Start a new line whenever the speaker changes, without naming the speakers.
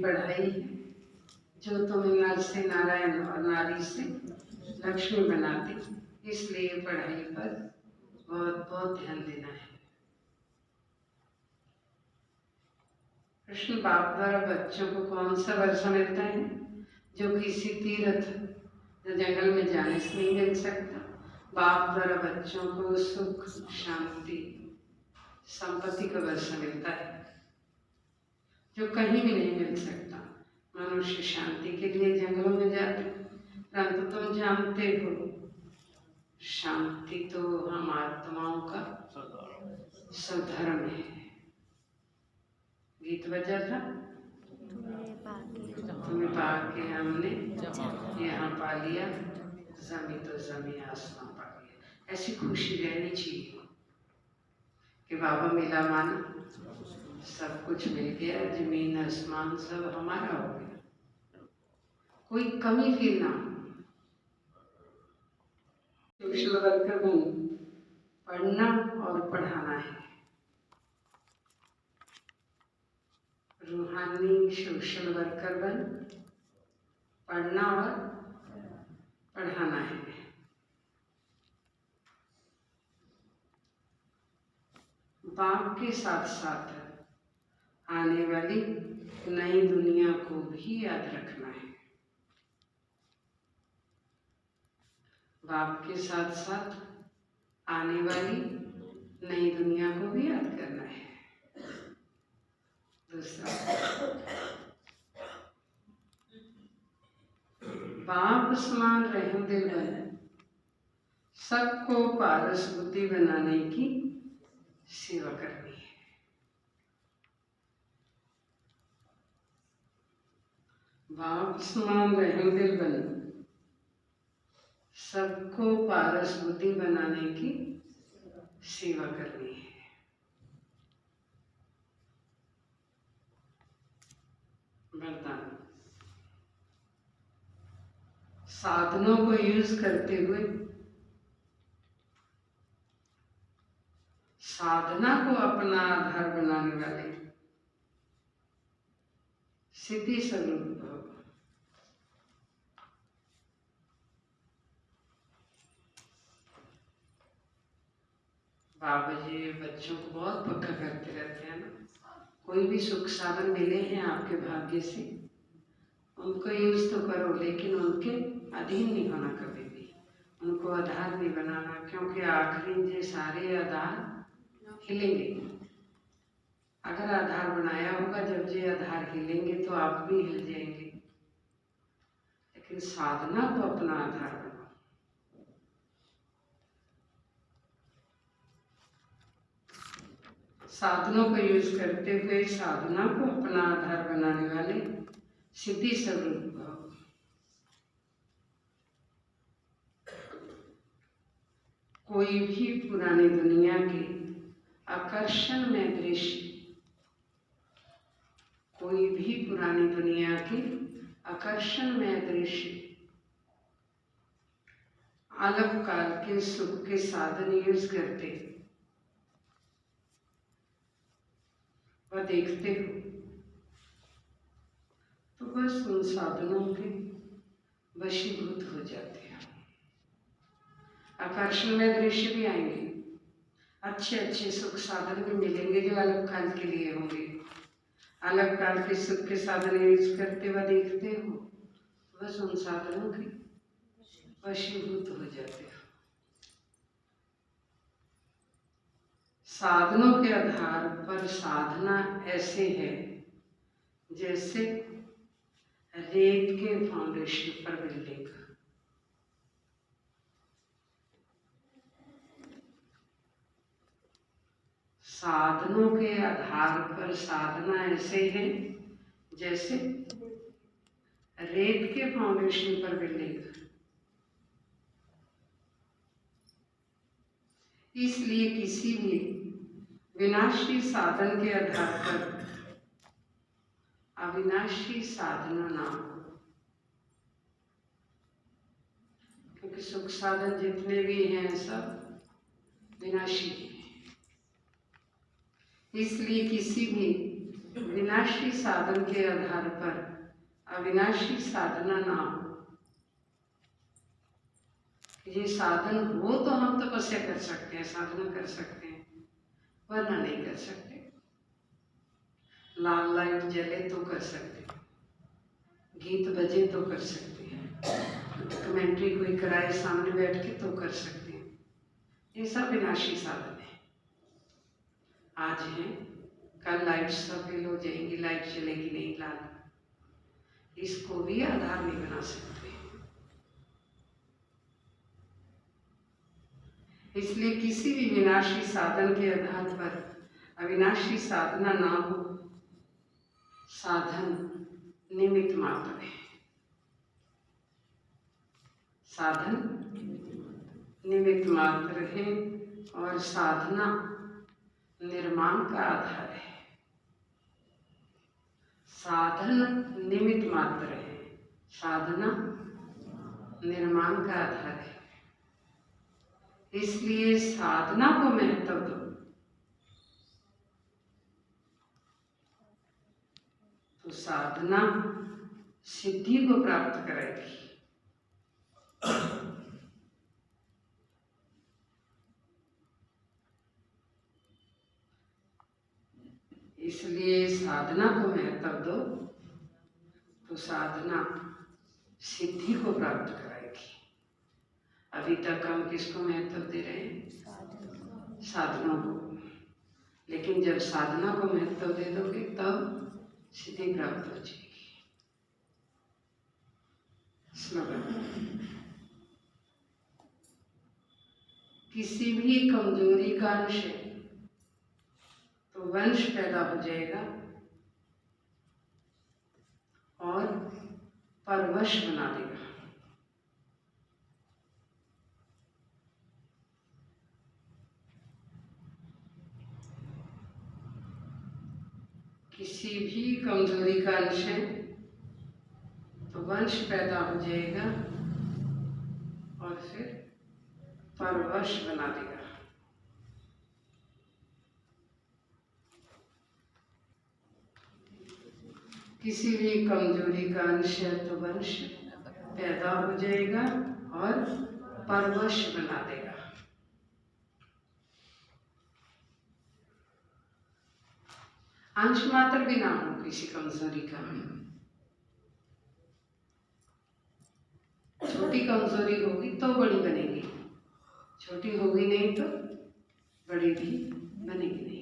पढ़ाई है जो तुम्हें नर से नारायण और नारी से लक्ष्मी बनाती, इसलिए पढ़ाई पर बहुत बहुत ध्यान देना है। कृष्ण बाप द्वारा बच्चों को कौन सा वर्षा मिलता है जो किसी तीर्थ या जंगल में जाने से नहीं मिल सकता? बाप द्वारा बच्चों को सुख, शांति, संपत्ति का वर्षा मिलता है जो कहीं भी नहीं मिल सकता। मनुष्य शांति के लिए जंगलों में जाते, परंतु तुम जानते हो शांति तो हम आत्माओं का स्वधर्म है। गीत बजा था, तुम्हें पाके हमने यहाँ पा लिया, जमी तो जमी आसमां पा लिया। ऐसी खुशी रहनी चाहिए कि बाबा मिला माना, सब कुछ मिल गया, जमीन आसमान सब हमारा हो गया, कोई कमी फील ना हो। सोशल वर्कर बन पढ़ना और पढ़ाना है। रूहानी सोशल वर्कर बन पढ़ना और पढ़ाना है। बाप के साथ साथ आने वाली नई दुनिया को भी याद रखना है। बाप के साथ साथ आने वाली नई दुनिया को भी याद करना है। दूसरा, बाप समान रहम दिल बन सबको पारस बुद्धि बनाने की सेवा करनी है। बाप समान रहम दिल बन सबको पारस बुद्धि बनाने की सेवा करनी है। वरदान, साधनों को यूज करते हुए साधना को अपना आधार बनाने वाले सिद्धि स्वरूप भव। बाबा जी बच्चों को बहुत पक्का करते रहते हैं ना, कोई भी सुख साधन मिले हैं आपके भाग्य से, उनको यूज तो करो, लेकिन उनके अधीन नहीं होना कभी भी, उनको आधार नहीं बनाना, क्योंकि आखिरी ये सारे आधार हिलेंगे। अगर आधार बनाया होगा, जब ये आधार हिलेंगे तो आप भी हिल जाएंगे, लेकिन साधना को अपना आधार बनाओ। साधनों को यूज करते हुए साधना को अपना आधार बनाने वाले सिद्धि स्वरूप भव। कोई भी पुरानी दुनिया के आकर्षण में दृश्य, कोई भी पुरानी दुनिया के आकर्षण में दृश्य अलग काल के सुख के साधन यूज करते वह देखते हो, तो बस उन साधनों के वशीभूत हो जाते हैं। आकर्षण में दृश्य भी आएंगे, अच्छे अच्छे सुख साधन भी मिलेंगे जो अलग काल के लिए होंगे। अलग काल के सुख के साधन यूज करते हुए देखते हो, बस उन साधनों के वशीभूत हो जाते हो। साधनों के आधार पर साधना ऐसे है जैसे रेत के फाउंडेशन पर बिल्डिंग। साधनों के आधार पर साधना ऐसे है जैसे रेत के फाउंडेशन पर बिल्डिंग। इसलिए किसी भी विनाशी साधन के आधार पर अविनाशी साधना ना हो, क्योंकि सुख साधन जितने भी हैं सब विनाशी हैं। इसलिए किसी भी विनाशी साधन के आधार पर अविनाशी साधना ना हो। ये साधन हो तो हम तपस्या कर सकते हैं, साधना कर सकते हैं, वरना नहीं कर सकते। लाल लाइट जले तो कर सकते हैं, गीत बजे तो कर सकते हैं, कमेंट्री कोई कराए सामने बैठ के तो कर सकते हैं। ये सब विनाशी साधन है। आज है, कल लाइट सब फेल हो जाएंगी, लाइट चलेगी नहीं लाल, इसको भी आधार नहीं बना सकते। इसलिए किसी भी विनाशी साधन के आधार पर अविनाशी साधना ना हो। साधन निमित्त मात्र है, साधन निमित्त मात्र है और साधना निर्माण का आधार है। साधन निमित्त मात्र है, साधना निर्माण का आधार है। इसलिए साधना को महत्व दो। तो साधना सिद्धि को प्राप्त कराएगी। इसलिए साधना को महत्व दो तो साधना सिद्धि को प्राप्त कराएगी। अभी तक हम किसको महत्व दे रहे हैं? साधनों को। लेकिन जब साधना को महत्व दे दोगे तब सिद्धि प्राप्त हो जाएगी। स्लोगन, किसी भी कमजोरी का अंश है तो वंश पैदा हो जाएगा और परवश बना देगा। किसी भी कमजोरी का अंश है तो वंश पैदा हो जाएगा और फिर परवश बना देगा। किसी भी कमजोरी का अंश है तो वंश पैदा हो जाएगा और परवश बना देगा। अंश मात्र भी ना हो किसी कमजोरी का, छोटी कमजोरी होगी तो बड़ी बनेगी, छोटी होगी नहीं तो बड़ी भी बनेगी नहीं।